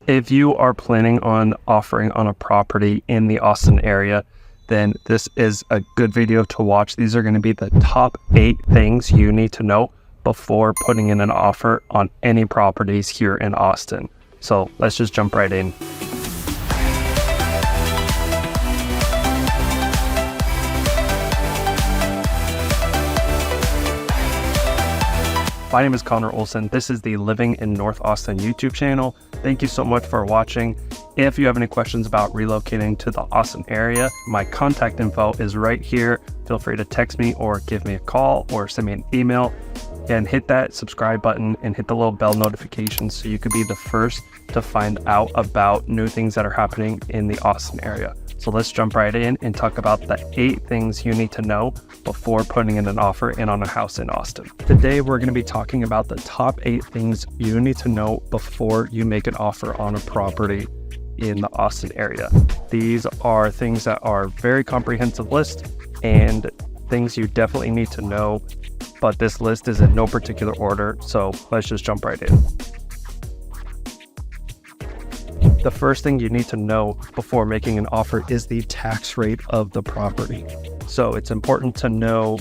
If you are planning on offering on a property in the Austin area, then this is a good video to watch. These are going to be the top 8 things you need to know before putting in an offer on any properties here in Austin. So let's just jump right in. My name is Connor Olson. This is the Living in North Austin YouTube channel. Thank you so much for watching. If you have any questions about relocating to the Austin area, my contact info is right here. Feel free to text me or give me a call or send me an email, and hit that subscribe button and hit the little bell notification so you could be the first to find out about new things that are happening in the Austin area. So let's jump right in and talk about the 8 things you need to know before putting in an offer in on a house in Austin. Today, we're going to be talking about the top 8 things you need to know before you make an offer on a property in the Austin area. These are things that are very comprehensive list and things you definitely need to know, but this list is in no particular order. So let's just jump right in. The first thing you need to know before making an offer is the tax rate of the property. So it's important to know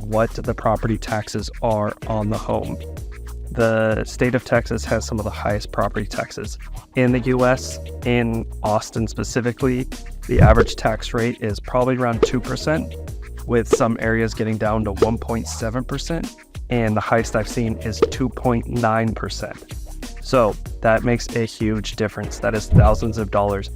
what the property taxes are on the home. The state of Texas has some of the highest property taxes in the US. In Austin specifically, the average tax rate is probably around 2%, with some areas getting down to 1.7%, and the highest I've seen is 2.9%. So that makes a huge difference. That is thousands of dollars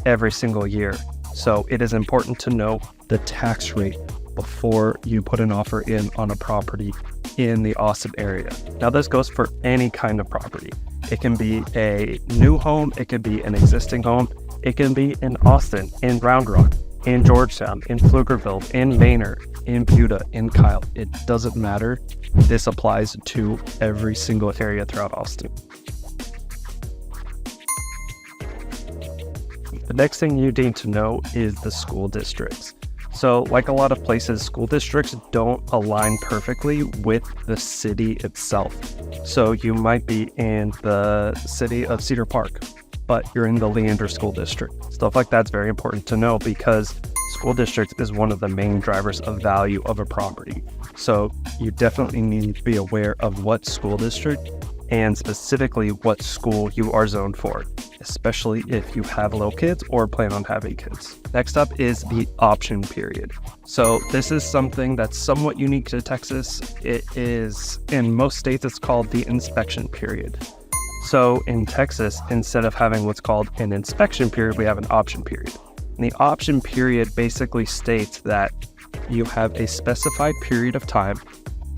every single year. So it is important to know the tax rate before you put an offer in on a property in the Austin area. Now this goes for any kind of property. It can be a new home, it could be an existing home, it can be in Austin, in Round Rock, in Georgetown, in Pflugerville, in Maynard, in Buda, in Kyle. It doesn't matter. This applies to every single area throughout Austin. The next thing you need to know is the school districts. So like a lot of places, school districts don't align perfectly with the city itself. So you might be in the city of Cedar Park, but you're in the Leander School District. Stuff like that's very important to know because school district is one of the main drivers of value of a property. So you definitely need to be aware of what school district and specifically what school you are zoned for, especially if you have little kids or plan on having kids. Next up is the option period. So this is something that's somewhat unique to Texas. It is, in most states, it's called the inspection period. So in Texas, instead of having what's called an inspection period, we have an option period. And the option period basically states that you have a specified period of time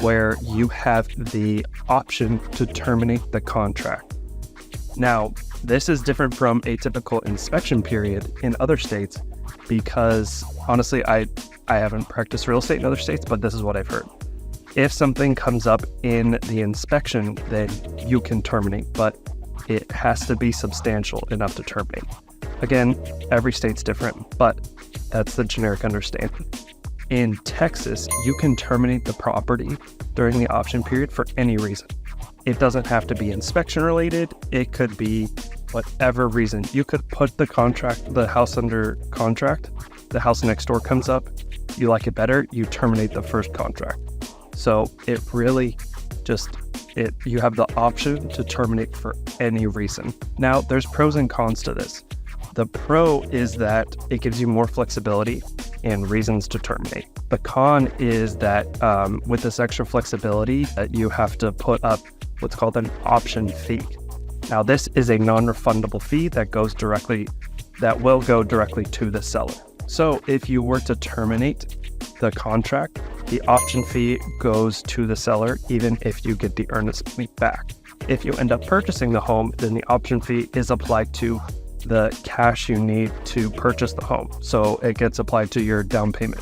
where you have the option to terminate the contract. Now, this is different from a typical inspection period in other states because honestly, I haven't practiced real estate in other states, but this is what I've heard. If something comes up in the inspection, then you can terminate, but it has to be substantial enough to terminate. Again, every state's different, but that's the generic understanding. In Texas, you can terminate the property during the option period for any reason. It doesn't have to be inspection related. It could be whatever reason. You could put the house under contract. The house next door comes up. You like it better. You terminate the first contract. So it really you have the option to terminate for any reason. Now, there's pros and cons to this. The pro is that it gives you more flexibility and reasons to terminate. The con is that with this extra flexibility, that you have to put up what's called an option fee. Now, this is a non-refundable fee that will go directly to the seller. So if you were to terminate the contract, the option fee goes to the seller, even if you get the earnest money back. If you end up purchasing the home, then the option fee is applied to the cash you need to purchase the home. So it gets applied to your down payment.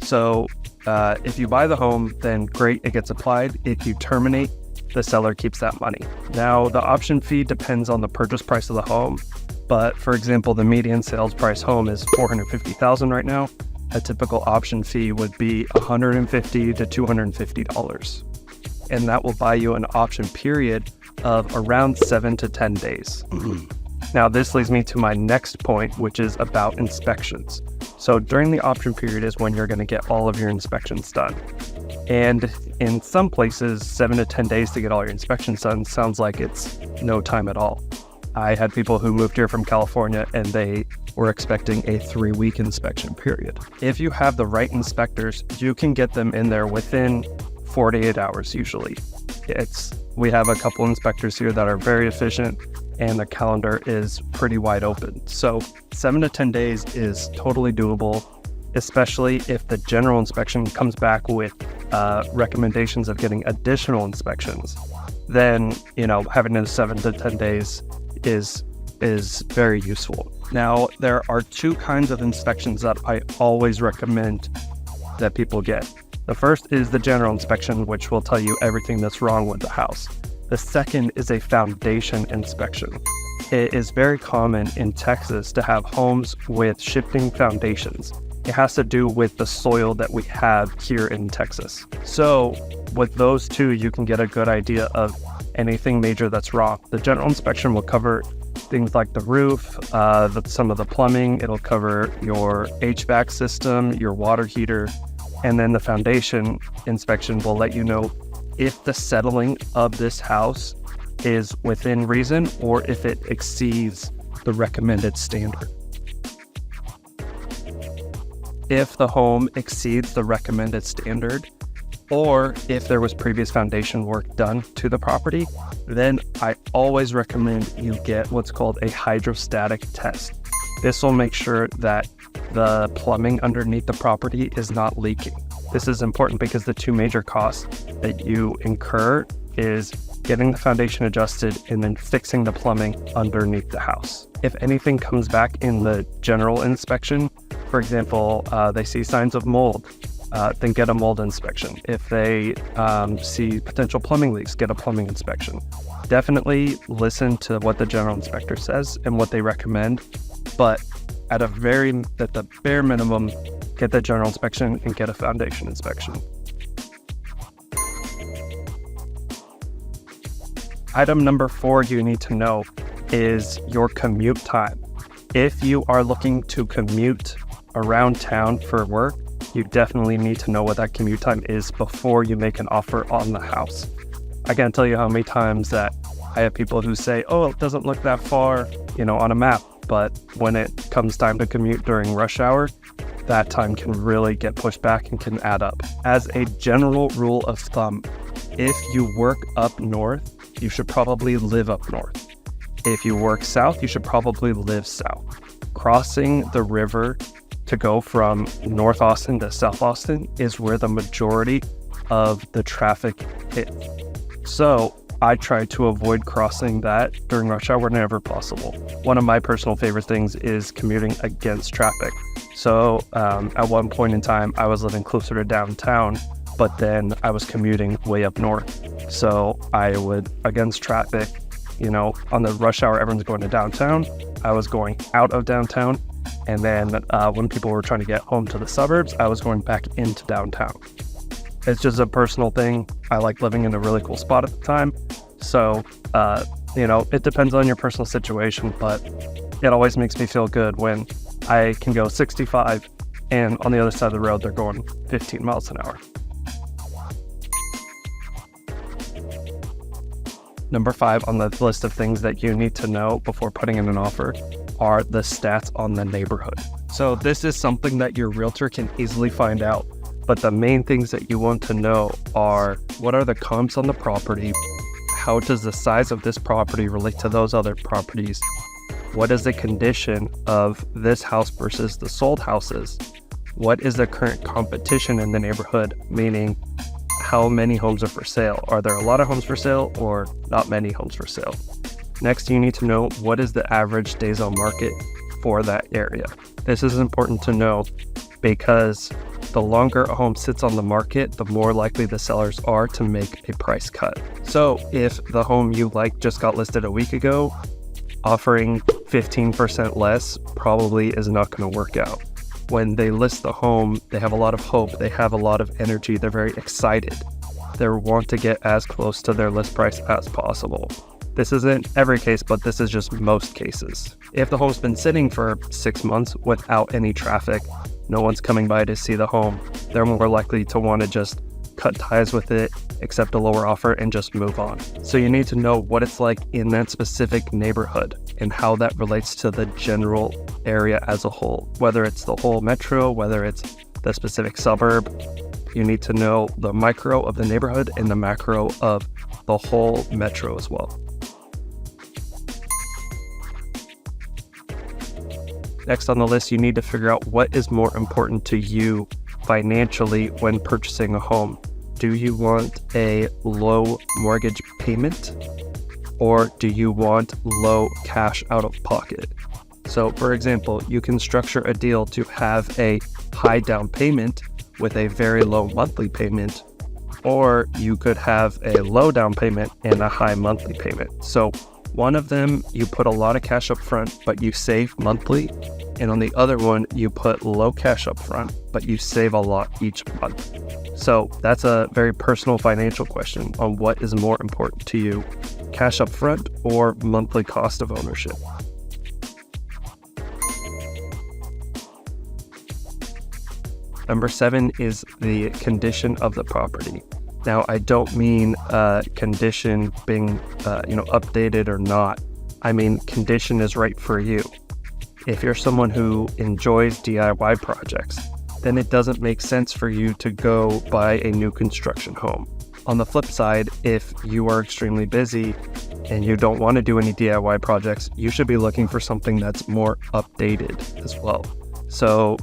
So if you buy the home, then great, it gets applied. If you terminate, the seller keeps that money. Now, the option fee depends on the purchase price of the home. But for example, the median sales price home is $450,000 right now. A typical option fee would be $150 to $250. And that will buy you an option period of around 7 to 10 days. Now, this leads me to my next point, which is about inspections. So during the option period is when you're going to get all of your inspections done. And in some places, 7 to 10 days to get all your inspections done sounds like it's no time at all. I had people who moved here from California and they were expecting a 3-week inspection period. If you have the right inspectors, you can get them in there within 48 hours usually. We have a couple inspectors here that are very efficient and the calendar is pretty wide open. So 7 to 10 days is totally doable, especially if the general inspection comes back with recommendations of getting additional inspections. Then, having it 7 to 10 days is very useful. Now, there are 2 kinds of inspections that I always recommend that people get. The first is the general inspection, which will tell you everything that's wrong with the house. The second is a foundation inspection. It is very common in Texas to have homes with shifting foundations. It has to do with the soil that we have here in Texas. So with those 2, you can get a good idea of anything major that's wrong. The general inspection will cover things like the roof, some of the plumbing. It'll cover your HVAC system, your water heater, and then the foundation inspection will let you know if the settling of this house is within reason or if it exceeds the recommended standard. If the home exceeds the recommended standard, or if there was previous foundation work done to the property, then I always recommend you get what's called a hydrostatic test. This will make sure that the plumbing underneath the property is not leaking. This is important because the 2 major costs that you incur is getting the foundation adjusted and then fixing the plumbing underneath the house. If anything comes back in the general inspection, for example, they see signs of mold, then get a mold inspection. If they see potential plumbing leaks, get a plumbing inspection. Definitely listen to what the general inspector says and what they recommend, but at the bare minimum, get the general inspection and get a foundation inspection. Item number 4 you need to know is your commute time. If you are looking to commute around town for work, you definitely need to know what that commute time is before you make an offer on the house. I can't tell you how many times that I have people who say, oh, it doesn't look that far, on a map. But when it comes time to commute during rush hour, that time can really get pushed back and can add up. As a general rule of thumb, if you work up north, you should probably live up north. If you work south, you should probably live south. Crossing the river to go from North Austin to South Austin is where the majority of the traffic hits. So I try to avoid crossing that during rush hour whenever possible. One of my personal favorite things is commuting against traffic. So at one point in time, I was living closer to downtown, but then I was commuting way up north. So I would, against traffic, on the rush hour, everyone's going to downtown. I was going out of downtown. And then when people were trying to get home to the suburbs, I was going back into downtown. It's just a personal thing. I like living in a really cool spot at the time. So, it depends on your personal situation, but it always makes me feel good when I can go 65 and on the other side of the road, they're going 15 miles an hour. Number 5 on the list of things that you need to know before putting in an offer are the stats on the neighborhood. So this is something that your realtor can easily find out, but the main things that you want to know are what are the comps on the property, how does the size of this property relate to those other properties, what is the condition of this house versus the sold houses, what is the current competition in the neighborhood, meaning how many homes are for sale. Are there a lot of homes for sale or not many homes for sale? Next, you need to know what is the average days on market for that area. This is important to know because the longer a home sits on the market, the more likely the sellers are to make a price cut. So if the home you like just got listed a week ago, offering 15% less probably is not going to work out. When they list the home, they have a lot of hope, they have a lot of energy, they're very excited. They want to get as close to their list price as possible. This isn't every case, but this is just most cases. If the home's been sitting for 6 months without any traffic, no one's coming by to see the home, they're more likely to want to just cut ties with it, accept a lower offer, and just move on. So you need to know what it's like in that specific neighborhood and how that relates to the general area as a whole. Whether it's the whole metro, whether it's the specific suburb, you need to know the micro of the neighborhood and the macro of the whole metro as well. Next on the list, you need to figure out what is more important to you financially when purchasing a home. Do you want a low mortgage payment, or do you want low cash out of pocket? So for example, you can structure a deal to have a high down payment with a very low monthly payment, or you could have a low down payment and a high monthly payment. So one of them, you put a lot of cash up front, but you save monthly. And on the other one, you put low cash up front, but you save a lot each month. So that's a very personal financial question on what is more important to you, cash up front or monthly cost of ownership. Number 7 is the condition of the property. Now, I don't mean condition being updated or not. I mean condition is right for you. If you're someone who enjoys DIY projects, then it doesn't make sense for you to go buy a new construction home. On the flip side, if you are extremely busy and you don't want to do any DIY projects, you should be looking for something that's more updated as well. So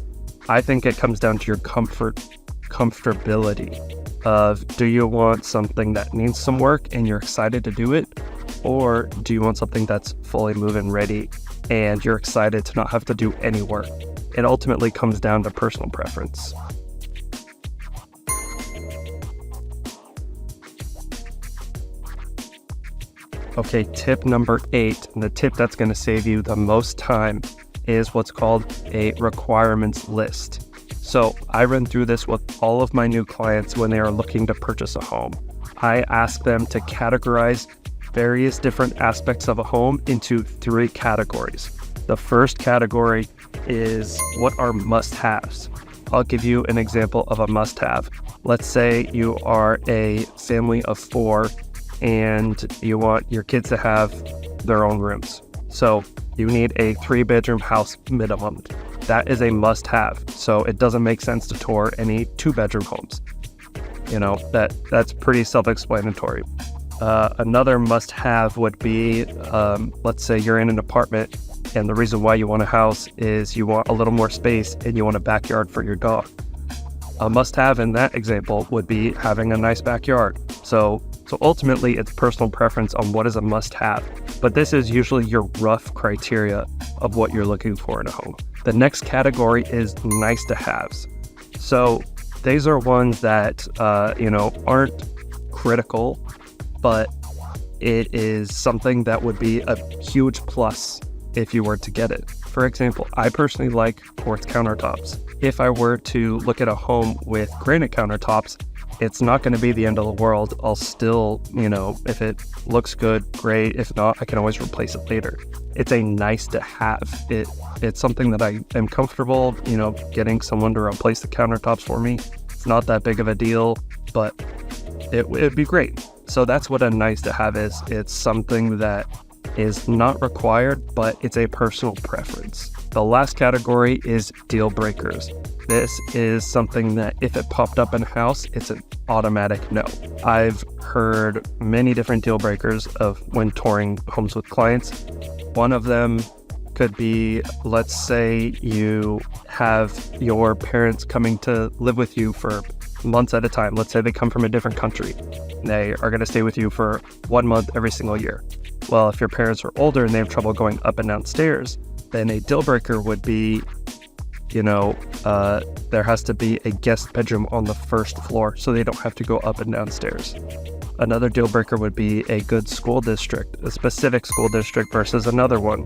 I think it comes down to your comfortability of, do you want something that needs some work and you're excited to do it? Or do you want something that's fully move-in ready and you're excited to not have to do any work? It ultimately comes down to personal preference. Okay, tip number 8, and the tip that's going to save you the most time is what's called a requirements list. So I run through this with all of my new clients when they are looking to purchase a home. I ask them to categorize various different aspects of a home into 3 categories. The first category is what are must-haves. I'll give you an example of a must-have. Let's say you are a family of 4 and you want your kids to have their own rooms. So you need a 3-bedroom house minimum. That is a must-have. So it doesn't make sense to tour any 2-bedroom homes. That's pretty self-explanatory. Another must-have would be, let's say you're in an apartment and the reason why you want a house is you want a little more space and you want a backyard for your dog. A must-have in that example would be having a nice backyard. So ultimately, it's personal preference on what is a must-have, but this is usually your rough criteria of what you're looking for in a home. The next category is nice-to-haves. So these are ones that aren't critical, but it is something that would be a huge plus if you were to get it. For example, I personally like quartz countertops. If I were to look at a home with granite countertops, it's not going to be the end of the world. I'll still, if it looks good, great. If not, I can always replace it later. It's a nice to have. It's something that I am comfortable, getting someone to replace the countertops for me. It's not that big of a deal, but it'd be great. So that's what a nice to have is. It's something that is not required, but it's a personal preference. The last category is deal breakers. This is something that if it popped up in a house, it's an automatic no. I've heard many different deal breakers of when touring homes with clients. One of them could be, let's say you have your parents coming to live with you for months at a time. Let's say they come from a different country. They are going to stay with you for 1 month every single year. Well, if your parents are older and they have trouble going up and down stairs, then a deal breaker would be, there has to be a guest bedroom on the first floor so they don't have to go up and down stairs. Another deal breaker would be a good school district, a specific school district versus another one.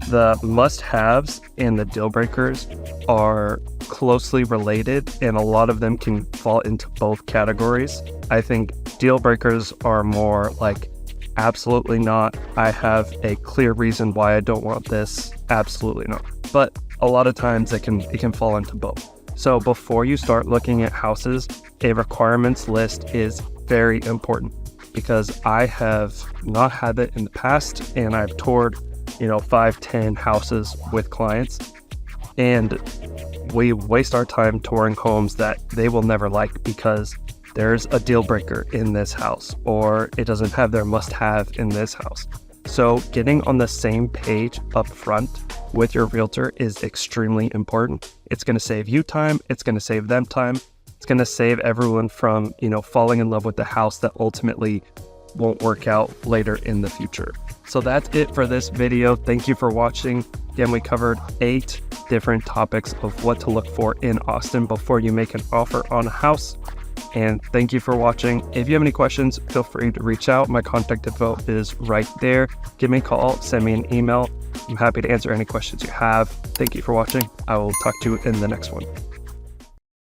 The must-haves and the deal breakers are closely related, and a lot of them can fall into both categories. I think deal breakers are more like Absolutely not. I have a clear reason why I don't want this. Absolutely not. But a lot of times it can fall into both. So before you start looking at houses, a requirements list is very important, because I have not had it in the past, and I've toured, 5-10 houses with clients, and we waste our time touring homes that they will never like because there's a deal breaker in this house, or it doesn't have their must-have in this house. So getting on the same page up front with your realtor is extremely important. It's going to save you time. It's going to save them time. It's going to save everyone from, falling in love with the house that ultimately won't work out later in the future. So that's it for this video. Thank you for watching. Again, we covered 8 different topics of what to look for in Austin before you make an offer on a house. And thank you for watching. If you have any questions, feel free to reach out. My contact info is right there. Give me a call, send me an email. I'm happy to answer any questions you have. Thank you for watching. I will talk to you in the next one.